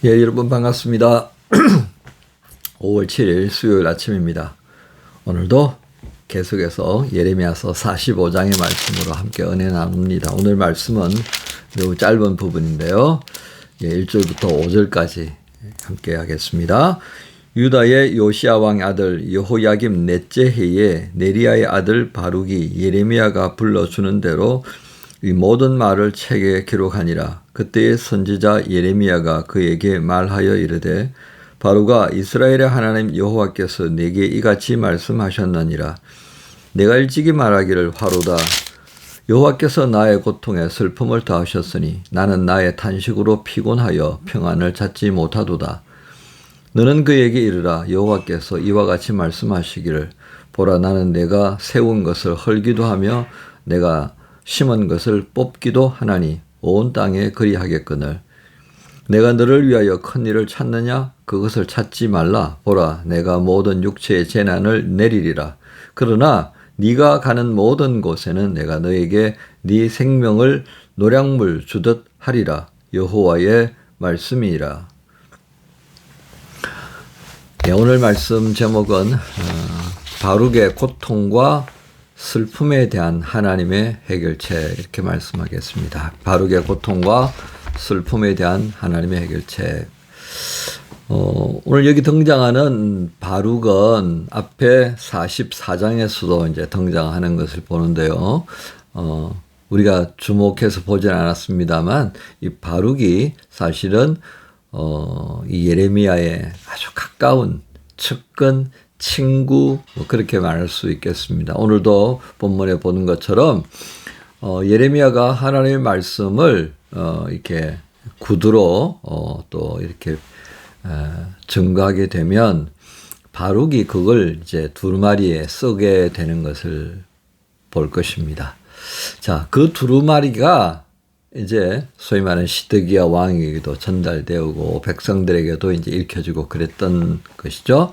예, 여러분 반갑습니다. 5월 7일 수요일 아침입니다. 오늘도 계속해서 예레미야서 45장의 말씀으로 함께 은혜 나눕니다. 오늘 말씀은 매우 짧은 부분인데요. 1절부터 5절까지 함께 하겠습니다. 유다의 요시야 왕 아들 여호야김 넷째 해에 네리야의 아들 바룩이 예레미야가 불러주는 대로 이 모든 말을 책에 기록하니라. 그때의 선지자 예레미야가 그에게 말하여 이르되 바룩아, 이스라엘의 하나님 여호와께서 내게 이같이 말씀하셨느니라. 내가 일찍이 말하기를 화로다. 여호와께서 나의 고통에 슬픔을 더하셨으니 나는 나의 탄식으로 피곤하여 평안을 찾지 못하도다. 너는 그에게 이르라. 여호와께서 이와 같이 말씀하시기를 보라, 나는 내가 세운 것을 헐기도 하며 내가 심은 것을 뽑기도 하나니 온 땅에 그리하겠거늘. 내가 너를 위하여 큰 일을 찾느냐? 그것을 찾지 말라. 보라, 내가 모든 육체의 재난을 내리리라. 그러나 네가 가는 모든 곳에는 내가 너에게 네 생명을 노량물 주듯 하리라. 여호와의 말씀이라. 네, 오늘 말씀 제목은 바룩의 고통과 슬픔에 대한 하나님의 해결책, 이렇게 말씀하겠습니다. 바룩의 고통과 슬픔에 대한 하나님의 해결책. 오늘 여기 등장하는 바룩은 앞에 44장에서도 이제 등장하는 것을 보는데요. 우리가 주목해서 보진 않았습니다만 이 바룩이 사실은 이 예레미야의 아주 가까운 측근 친구, 그렇게 말할 수 있겠습니다. 오늘도 본문에 보는 것처럼 예레미야가 하나님의 말씀을 이렇게 구두로 또 이렇게 증거하게 되면 바룩이 그걸 이제 두루마리에 쓰게 되는 것을 볼 것입니다. 자, 그 두루마리가 이제 소위 말하는 시드기야 왕에게도 전달되고 백성들에게도 이제 읽혀지고 그랬던 것이죠.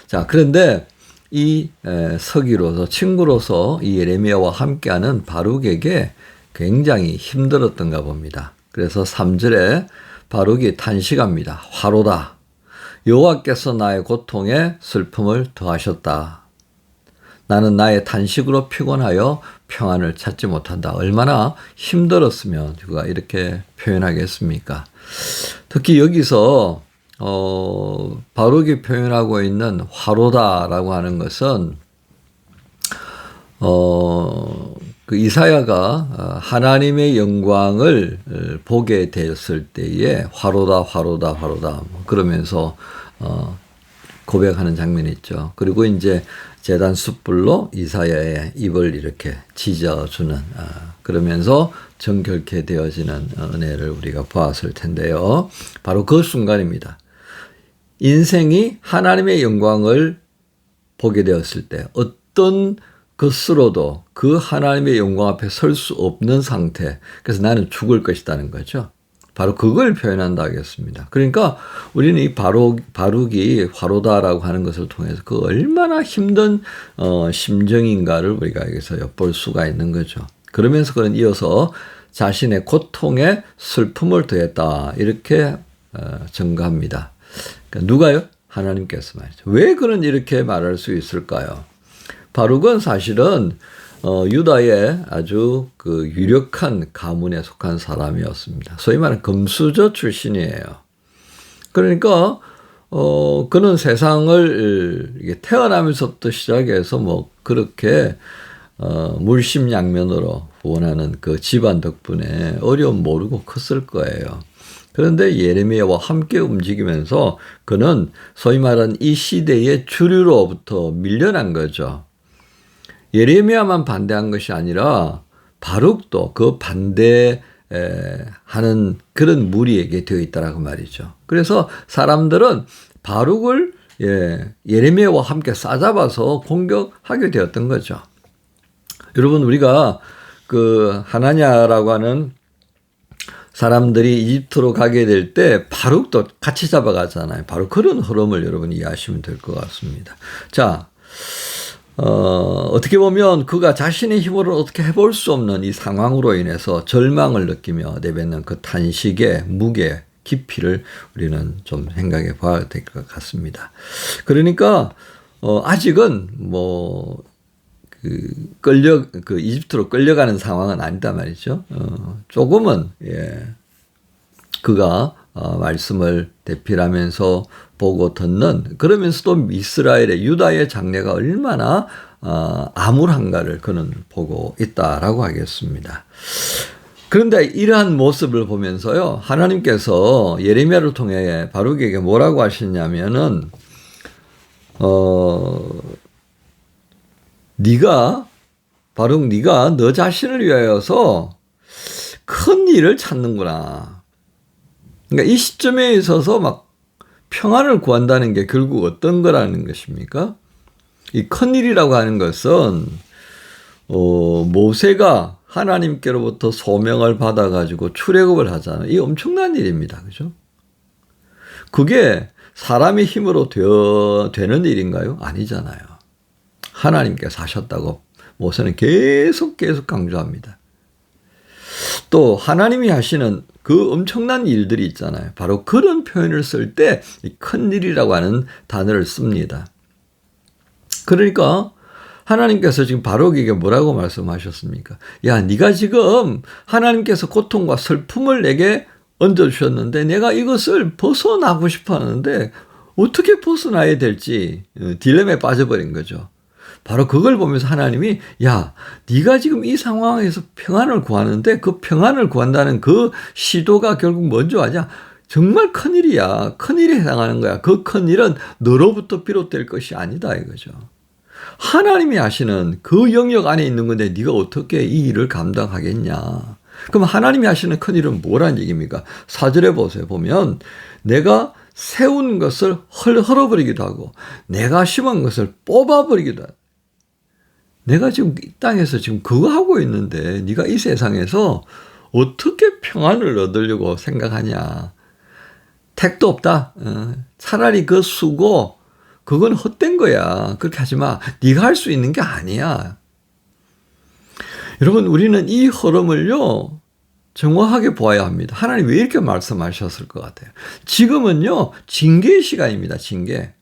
자, 그런데 이 서기로서 친구로서 이 예레미야와 함께하는 바룩에게 굉장히 힘들었던가 봅니다. 그래서 3절에 바룩이 탄식합니다. 화로다. 여호와께서 나의 고통에 슬픔을 더하셨다. 나는 나의 탄식으로 피곤하여 평안을 찾지 못한다. 얼마나 힘들었으면 그가 이렇게 표현하겠습니까? 특히 여기서 바룩이 표현하고 있는 화로다라고 하는 것은 그 이사야가 하나님의 영광을 보게 되었을 때에 화로다 화로다 화로다 그러면서 고백하는 장면이 있죠. 그리고 이제 제단 숯불로 이사야의 입을 이렇게 찢어주는 그러면서 정결케 되어지는 은혜를 우리가 보았을 텐데요. 바로 그 순간입니다. 인생이 하나님의 영광을 보게 되었을 때 어떤 것으로도 그 하나님의 영광 앞에 설 수 없는 상태, 그래서 나는 죽을 것이라는 거죠. 바로 그걸 표현한다 하겠습니다. 그러니까 우리는 이 바룩이 화로다라고 하는 것을 통해서 그 얼마나 힘든 심정인가를 우리가 여기서 엿볼 수가 있는 거죠. 그러면서 그는 이어서 자신의 고통에 슬픔을 더했다, 이렇게 증거합니다. 그러니까 누가요? 하나님께서 말이죠. 왜 그는 이렇게 말할 수 있을까요? 바룩은 사실은 유다의 아주 그 유력한 가문에 속한 사람이었습니다. 소위 말하는 금수저 출신이에요. 그러니까 그는 세상을 태어나면서부터 시작해서 뭐 그렇게 물심양면으로 후원하는 그 집안 덕분에 어려움 모르고 컸을 거예요. 그런데 예레미야와 함께 움직이면서 그는 소위 말하는 이 시대의 주류로부터 밀려난 거죠. 예레미야만 반대한 것이 아니라 바룩도 그 반대하는 그런 무리에게 되어 있다라고 말이죠. 그래서 사람들은 바룩을 예레미야와 함께 싸잡아서 공격하게 되었던 거죠. 여러분, 우리가 그 하나냐라고 하는 사람들이 이집트로 가게 될 때 바룩도 같이 잡아가잖아요. 바로 그런 흐름을 여러분이 이해하시면 될 것 같습니다. 자, 어떻게 보면 그가 자신의 힘으로 어떻게 해볼 수 없는 이 상황으로 인해서 절망을 느끼며 내뱉는 그 탄식의 무게, 깊이를 우리는 좀 생각해 봐야 될 것 같습니다. 그러니까 아직은 뭐 이집트로 끌려가는 상황은 아니다 말이죠. 조금은 그가 말씀을 대필하면서 보고 듣는, 그러면서도 이스라엘의 유다의 장래가 얼마나 암울한가를 그는 보고 있다라고 하겠습니다. 그런데 이러한 모습을 보면서요, 하나님께서 예레미야를 통해 바룩에게 뭐라고 하시냐면은 바룩 네가 너 자신을 위하여서 큰 일을 찾는구나. 그러니까 이 시점에 있어서 막 평안을 구한다는 게 결국 어떤 거라는 것입니까? 이 큰 일이라고 하는 것은 모세가 하나님께로부터 소명을 받아가지고 출애굽을 하잖아요. 이 엄청난 일입니다. 그죠? 그게 사람의 힘으로 되는 일인가요? 아니잖아요. 하나님께서 하셨다고 모세는 계속 강조합니다. 또 하나님이 하시는 그 엄청난 일들이 있잖아요. 바로 그런 표현을 쓸 때 큰 일이라고 하는 단어를 씁니다. 그러니까 하나님께서 지금 바룩에게 뭐라고 말씀하셨습니까? 야, 네가 지금 하나님께서 고통과 슬픔을 내게 얹어주셨는데 내가 이것을 벗어나고 싶어 하는데 어떻게 벗어나야 될지 딜레마에 빠져버린 거죠. 바로 그걸 보면서 하나님이 야, 네가 지금 이 상황에서 평안을 구하는데 그 평안을 구한다는 그 시도가 결국 뭔지 아냐? 정말 큰일이야. 큰일에 해당하는 거야. 그 큰일은 너로부터 비롯될 것이 아니다 이거죠. 하나님이 하시는 그 영역 안에 있는 건데 네가 어떻게 이 일을 감당하겠냐. 그럼 하나님이 하시는 큰일은 뭐라는 얘기입니까? 4절에 보면 내가 세운 것을 헐어버리기도 하고 내가 심은 것을 뽑아버리기도 하고, 내가 지금 이 땅에서 지금 그거 하고 있는데 네가 이 세상에서 어떻게 평안을 얻으려고 생각하냐. 택도 없다. 차라리 그 수고 그건 헛된 거야. 그렇게 하지 마. 네가 할 수 있는 게 아니야. 여러분, 우리는 이 흐름을요 정확하게 보아야 합니다. 하나님 왜 이렇게 말씀하셨을 것 같아요? 지금은요 징계의 시간입니다. 징계.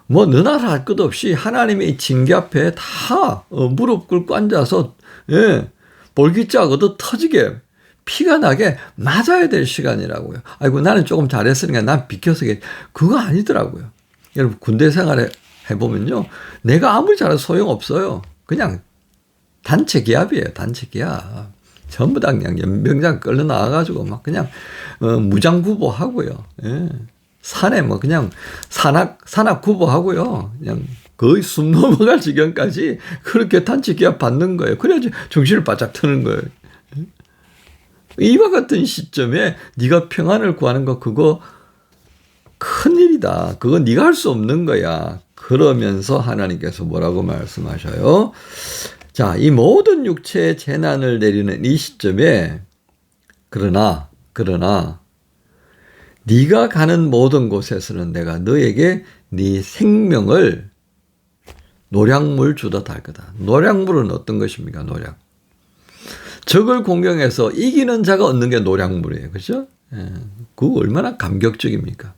뭐 너나 할 것 없이 하나님의 징계 앞에 다 무릎 꿇고 앉아서 볼기짝 얻어 터지게 피가 나게 맞아야 될 시간이라고요. 아이고 나는 조금 잘했으니까 난 비켜서 그거 아니더라고요. 여러분 군대 생활을 해보면요. 내가 아무리 잘해도 소용없어요. 그냥 단체 기합이에요. 단체 기합. 전부 다 그냥 연병장 끌려 나와가지고 막 그냥 무장구보하고요. 산에 뭐 그냥 산악구보하고요. 그냥 거의 숨 넘어갈 지경까지 그렇게 단체 기합 받는 거예요. 그래야지 정신을 바짝 트는 거예요. 이와 같은 시점에 네가 평안을 구하는 거 그거 큰일이다. 그건 네가 할 수 없는 거야. 그러면서 하나님께서 뭐라고 말씀하셔요? 자, 이 모든 육체의 재난을 내리는 이 시점에 그러나 네가 가는 모든 곳에서는 내가 너에게 네 생명을 노량물 주다 달 거다. 노량물은 어떤 것입니까? 노량. 적을 공경해서 이기는 자가 얻는 게 노량물이에요. 그렇죠? 그거 얼마나 감격적입니까?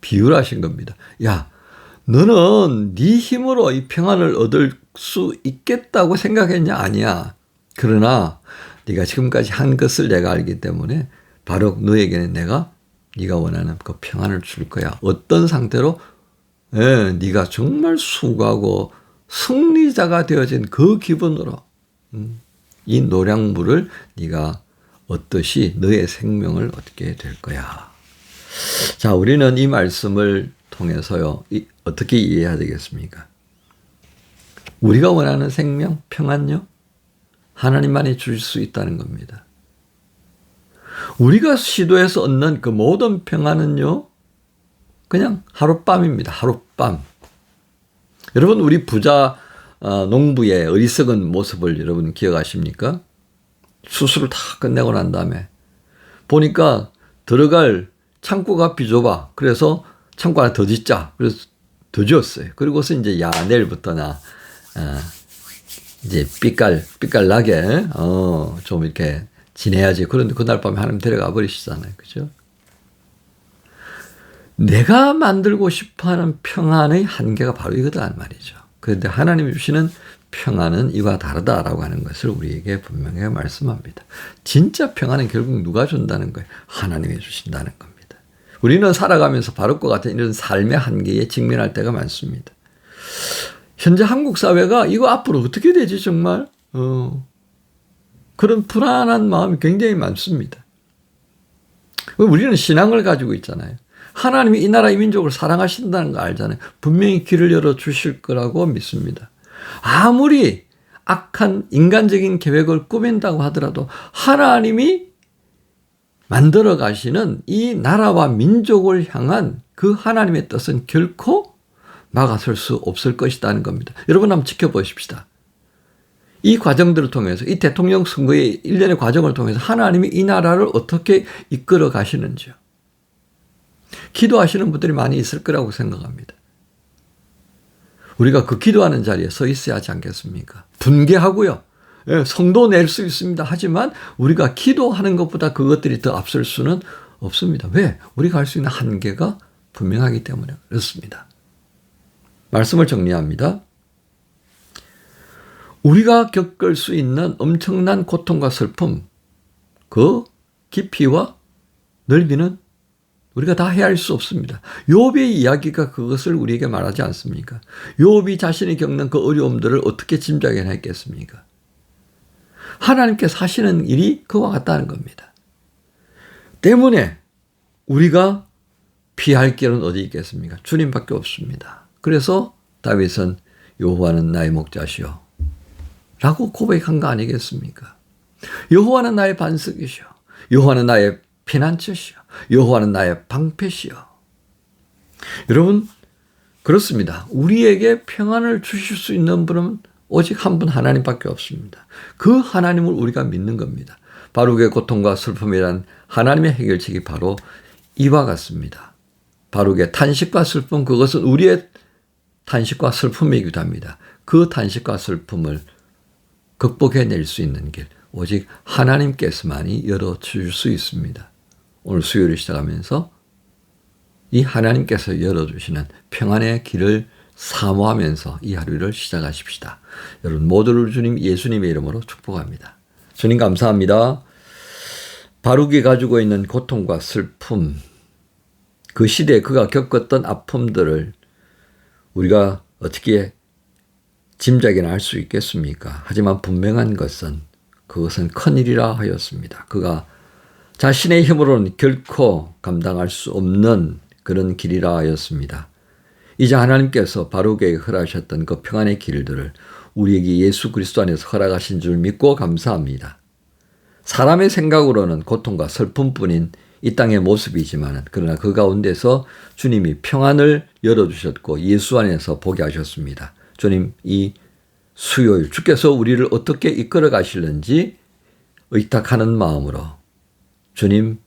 비유를 하신 겁니다. 야, 너는 네 힘으로 이 평안을 얻을 수 있겠다고 생각했냐? 아니야. 그러나 네가 지금까지 한 것을 내가 알기 때문에 바로 너에게는 내가 네가 원하는 그 평안을 줄 거야. 어떤 상태로? 네가 정말 수고하고 승리자가 되어진 그 기분으로 이 노량물을 네가 얻듯이 너의 생명을 얻게 될 거야. 자, 우리는 이 말씀을 통해서요, 어떻게 이해해야 되겠습니까? 우리가 원하는 생명, 평안요? 하나님만이 줄 수 있다는 겁니다. 우리가 시도해서 얻는 그 모든 평안은요, 그냥 하룻밤입니다. 하룻밤. 여러분, 우리 부자 농부의 어리석은 모습을 여러분 기억하십니까? 수술을 다 끝내고 난 다음에 보니까 들어갈 창고가 비좁아. 그래서 창고 하나 더 짓자. 그래서 더 지었어요. 그리고서 이제 내일부터 나 이제 삐깔 나게 좀 이렇게 지내야지. 그런데 그날 밤에 하나님 데려가 버리시잖아요. 그죠? 내가 만들고 싶어하는 평안의 한계가 바로 이거다는 말이죠. 그런데 하나님이 주시는 평안은 이와 다르다라고 하는 것을 우리에게 분명히 말씀합니다. 진짜 평안은 결국 누가 준다는 거예요? 하나님이 주신다는 겁니다. 우리는 살아가면서 바로과 같은 이런 삶의 한계에 직면할 때가 많습니다. 현재 한국 사회가 이거 앞으로 어떻게 되지 정말? 그런 불안한 마음이 굉장히 많습니다. 우리는 신앙을 가지고 있잖아요. 하나님이 이 나라 이 민족을 사랑하신다는 거 알잖아요. 분명히 길을 열어주실 거라고 믿습니다. 아무리 악한 인간적인 계획을 꾸민다고 하더라도 하나님이 만들어 가시는 이 나라와 민족을 향한 그 하나님의 뜻은 결코 막아설 수 없을 것이라는 겁니다. 여러분 한번 지켜보십시다. 이 과정들을 통해서 이 대통령 선거의 일련의 과정을 통해서 하나님이 이 나라를 어떻게 이끌어 가시는지요. 기도하시는 분들이 많이 있을 거라고 생각합니다. 우리가 그 기도하는 자리에 서 있어야 하지 않겠습니까? 분개하고요. 성도 낼 수 있습니다. 하지만 우리가 기도하는 것보다 그것들이 더 앞설 수는 없습니다. 왜? 우리가 할 수 있는 한계가 분명하기 때문에 그렇습니다. 말씀을 정리합니다. 우리가 겪을 수 있는 엄청난 고통과 슬픔, 그 깊이와 넓이는 우리가 다 헤아릴 수 없습니다. 욥의 이야기가 그것을 우리에게 말하지 않습니까? 욥이 자신이 겪는 그 어려움들을 어떻게 짐작해냈겠습니까? 하나님께서 하시는 일이 그와 같다는 겁니다. 때문에 우리가 피할 길은 어디 있겠습니까? 주님밖에 없습니다. 그래서 다윗은 여호와는 나의 목자시오 라고 고백한 거 아니겠습니까? 여호와는 나의 반석이시오. 여호와는 나의 피난처시오. 여호와는 나의 방패시오. 여러분 그렇습니다. 우리에게 평안을 주실 수 있는 분은 오직 한 분 하나님밖에 없습니다. 그 하나님을 우리가 믿는 겁니다. 바룩의 고통과 슬픔이란 하나님의 해결책이 바로 이와 같습니다. 바룩의 탄식과 슬픔, 그것은 우리의 탄식과 슬픔이기도 합니다. 그 탄식과 슬픔을 극복해낼 수 있는 길, 오직 하나님께서만이 열어줄 수 있습니다. 오늘 수요일을 시작하면서 이 하나님께서 열어주시는 평안의 길을 사모하면서 이 하루를 시작하십시다. 여러분 모두를 주님 예수님의 이름으로 축복합니다. 주님 감사합니다. 바룩이 가지고 있는 고통과 슬픔, 그 시대에 그가 겪었던 아픔들을 우리가 어떻게 짐작이나 할 수 있겠습니까? 하지만 분명한 것은 그것은 큰일이라 하였습니다. 그가 자신의 힘으로는 결코 감당할 수 없는 그런 길이라 하였습니다. 이제 하나님께서 바룩에게 허락하셨던 그 평안의 길들을 우리에게 예수 그리스도 안에서 허락하신 줄 믿고 감사합니다. 사람의 생각으로는 고통과 슬픔뿐인 이 땅의 모습이지만 그러나 그 가운데서 주님이 평안을 열어주셨고 예수 안에서 보게 하셨습니다. 주님 이 수요일 주께서 우리를 어떻게 이끌어 가실는지 의탁하는 마음으로 주님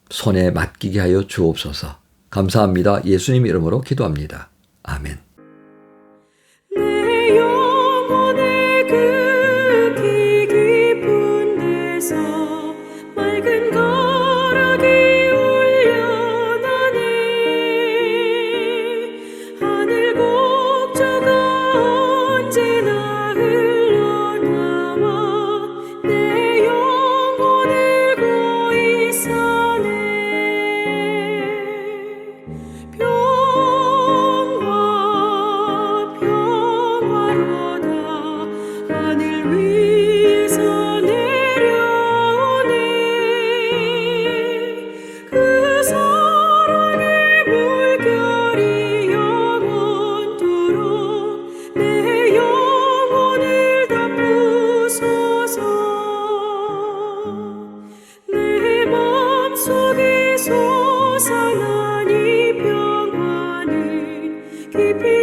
손에 맡기게 하여 주옵소서. 감사합니다. 예수님 이름으로 기도합니다. 아멘. 내 영혼의 극히 깊은 데서 맑은 가락이 울려나네. 하늘 곡조가 언제나 흘러나와 내 영혼을 고이 싸네. 하늘 위에서 내려오네. 그 사랑의 물결이 영원토록 내 영혼을 담으소서. 내 맘속에 솟아난 이 평안은 깊이